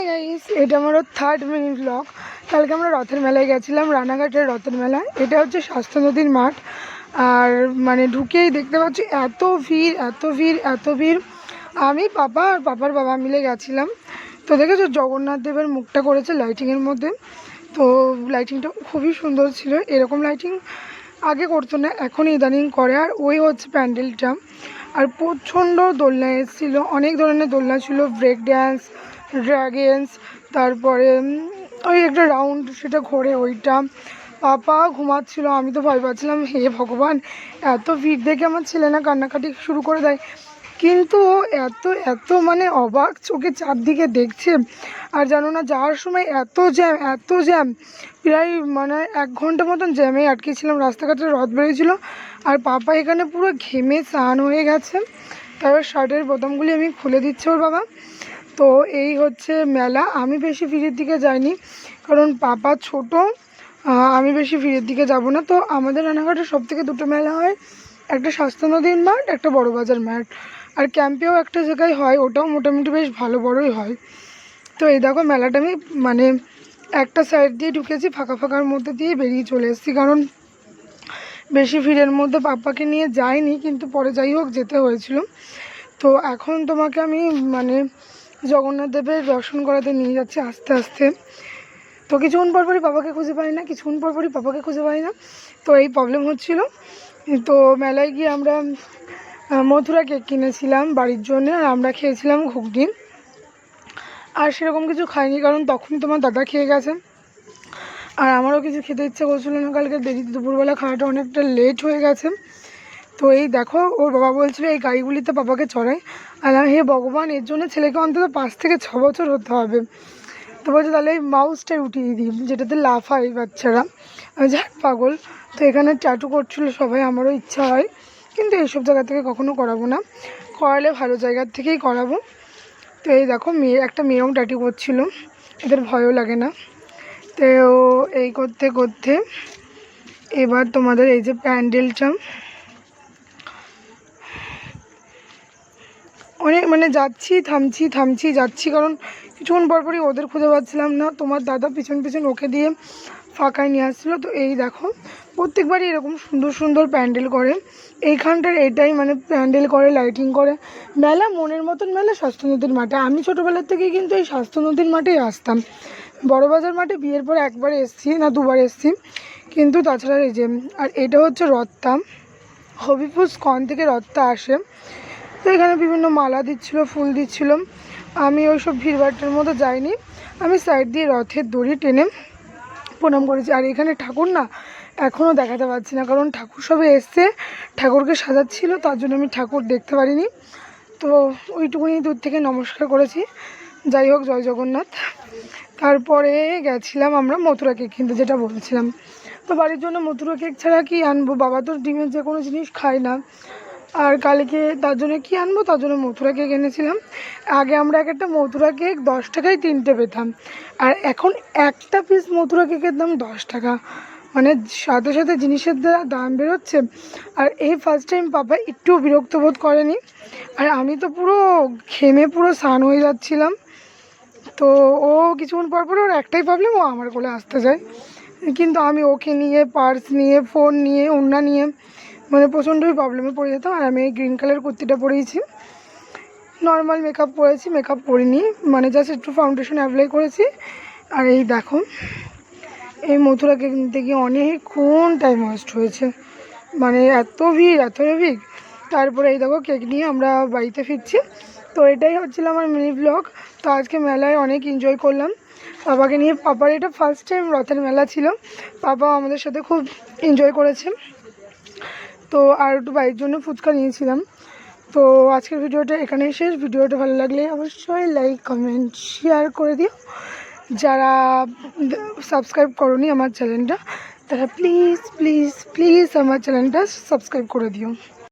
Hi guys, এটা আমার 3rd mini blog. কালকে আমরা রথের মেলায় গেছিলাম, রানাঘাটের রথের মেলা। এটা হচ্ছে স্বাস্থ্য নদীর মাঠ। আর মানে ঢুকেই দেখতে পাচ্ছি এত ভিড় এত ভিড় এত ভিড়। আমি পাপা আর পাপার বাবা মিলে গেছিলাম। তো দেখেছো জগন্নাথ দেবের মুখটা করেছে লাইটিংয়ের মধ্যে। তো লাইটিংটা খুবই সুন্দর ছিল। এরকম লাইটিং আগে করতো না, এখন ইদানিং করে। আর ওই হচ্ছে প্যান্ডেলটা। আর প্রচণ্ড দোলনা এসেছিলো, অনেক ধরনের দোলনা ছিল, ব্রেক ড্যান্স, ড্র্যাগেন্স, তারপরে ওই একটা রাউন্ড সেটা ঘোরে ওইটা। পাপা ঘুমাচ্ছিল, আমি তো ভয় পাচ্ছিলাম, হে ভগবান এত ভিড় দেখে আমার ছেলে না কান্নাকাটি শুরু করে দেয়। কিন্তু ও এত এত মানে অবাক চোখে চারদিকে দেখছে। আর জানো না, যাওয়ার সময় এত জ্যাম, প্রায় মানে 1 ঘন্টা মতন জ্যামে আটকেছিলাম। রাস্তাঘাটে রথ বেরিয়েছিল আর পাপা এখানে পুরো ঘেমে স্নান হয়ে গেছে। তারপর শার্টের বোতামগুলি আমি খুলে দিচ্ছি ওর বাবা। তো এই হচ্ছে মেলা। আমি বেশি ভিড়ের দিকে যাইনি, কারণ পাপা ছোট, আমি বেশি ভিড়ের দিকে যাব না। তো আমাদের রানাঘাটে সবথেকে 2টো মেলা হয়, একটা স্বাস্থ্য নদীর মাঠ, একটা বড়বাজার মাঠ। আর ক্যাম্পেও একটা জায়গায় হয়, ওটাও মোটামুটি বেশ ভালো বড়ই হয়। তো এই দেখো মেলাটা আমি মানে একটা সাইড দিয়ে ঢুকেছি, ফাঁকার মধ্যে দিয়ে বেরিয়ে চলে এসেছি, কারণ বেশি ভিড়ের মধ্যে পাপাকে নিয়ে যাইনি, কিন্তু পরে যাই হোক যেতে হয়েছিল। তো এখন তোমাকে আমি মানে জগন্নাথ দেবের দর্শন করাতে নিয়ে যাচ্ছি আস্তে আস্তে। তো কিছুক্ষণ পরপরই পাপাকে খুঁজে পাই না, তো এই প্রবলেম হচ্ছিল। তো মেলায় গিয়ে আমরা মথুরা কেক কিনেছিলাম বাড়ির জন্য, আর আমরা খেয়েছিলাম ঘুগনি। আর সেরকম কিছু খাইনি, কারণ তখনই তোমার দাদা খেয়ে গেছে। আর আমারও কিছু খেতে ইচ্ছে করছিল না, কালকে দেরিতে দুপুরবেলা খাওয়াটা অনেকটা লেট হয়ে গেছে। তো এই দেখো ওর বাবা বলছিল এই গাড়িগুলিতে পাপাকে চড়াই। আর হে ভগবান, এর জন্য ছেলেকে অন্তত 5 থেকে 6 বছর হতে হবে। তো বলছে তাহলে এই মাউসটাই উঠিয়ে দিই, যেটাতে লাফায় বাচ্চারা। আমি যাক পাগল। তো এখানে ট্যাটু করছিল সবাই, আমারও ইচ্ছা হয়, কিন্তু এইসব জায়গা থেকে কখনো করাবো না, করালে ভালো জায়গার থেকেই করাবো। তো এই দেখো একটা মেয়েও ট্যাটু করছিল, এদের ভয়ও লাগে না। তো এই করতে করতে এবার তোমাদের এই যে প্যান্ডেলটা অনেক মানে যাচ্ছি থামছি, কারণ কিছুক্ষণ পরপরই ওদের খুঁজে পাচ্ছিলাম না। তোমার দাদা পিছন ওকে দিয়ে ফাঁকায় নিয়ে আসছিলো। তো এই দেখো প্রত্যেকবারই এরকম সুন্দর প্যান্ডেল করে এইখানটার, এটাই মানে প্যান্ডেল করে, লাইটিং করে। মেলা মনের মতন মেলা স্বাস্থ্য নদীর মাঠে। আমি ছোটোবেলার থেকেই কিন্তু এই স্বাস্থ্য নদীর মাঠেই আসতাম। বড়বাজার মাঠে বিয়ের পরে একবার এসেছি, না 2বার এসেছি, কিন্তু তাছাড়া এই যে। আর এটা হচ্ছে রথটা, হবিপুর স্কন থেকে রথটা আসে। তো এখানে বিভিন্ন মালা দিচ্ছিল, ফুল দিচ্ছিল। আমি ওই সব ভিড়ভাট্টার মধ্যে যাইনি, আমি সাইড দিয়ে রথের দড়ি টেনে প্রণাম করেছি। আর এখানে ঠাকুর না এখনও দেখাতে পারছি না, কারণ ঠাকুর সবে এসছে, ঠাকুরকে সাজাচ্ছিল, তার জন্য আমি ঠাকুর দেখতে পারিনি। তো ওইটুকুনি দূর থেকে নমস্কার করেছি। যাই হোক, জয় জগন্নাথ। তারপরে গেছিলাম আমরা মথুরা কেক কিনতে, যেটা বলছিলাম। তো বাড়ির জন্য মথুরা কেক ছাড়া কি আনবো, বাবা তো ডিমের যে কোনো জিনিস খায় না। আর কালকে তার জন্য কী আনবো, তার জন্য মথুরা কেক এনেছিলাম। আগে আমরা একটা মথুরা কেক 10 টাকায় 3টে পেতাম, আর এখন একটা পিস মথুরা কেকের দাম 10 টাকা। মানে সাথে জিনিসের দাম বেরোচ্ছে। আর এই ফার্স্ট টাইম পাপা একটু বিরক্ত বোধ করেনি। আর আমি তো পুরো ঘেমে পুরো স্নান হয়ে যাচ্ছিলাম। তো ও কিছুক্ষণ পর ওর একটাই প্রবলেম, ও আমার কোলে আসতে যায়। কিন্তু আমি ওকে নিয়ে, পার্স নিয়ে, ফোন নিয়ে, ওড়না নিয়ে মানে প্রচণ্ডই প্রবলেমে পড়ে যেতাম। আর আমি এই গ্রিন কালার কুর্তিটা পরেছি, নর্মাল মেকআপ করেছি, মেকআপ করিনি, মানে জাস্ট একটু ফাউন্ডেশন অ্যাপ্লাই করেছি। আর এই দেখো এই মথুরা কেক নিতে গিয়ে অনেকক্ষণ টাইম ওয়েস্ট হয়েছে, মানে এত ভিড়। তারপরে এই দেখো কেক নিয়ে আমরা বাড়িতে ফিরছি। তো এটাই হচ্ছিল আমার মিনি ব্লগ। তো আজকে মেলায় অনেক এনজয় করলাম পাপাকে নিয়ে। পাপার এটা ফার্স্ট টাইম রথের মেলা ছিল, পাপা আমাদের সাথে খুব এনজয় করেছে। তো আর একটু বাড়ির জন্য ফুচকা নিয়েছিলাম। তো আজকের ভিডিওটা এখানেই শেষ। ভিডিওটা ভালো লাগলে অবশ্যই লাইক, কমেন্ট, শেয়ার করে দিও। যারা সাবস্ক্রাইব করোনি আমার চ্যানেলটা, তারা প্লিজ আমার চ্যানেলটা সাবস্ক্রাইব করে দিও।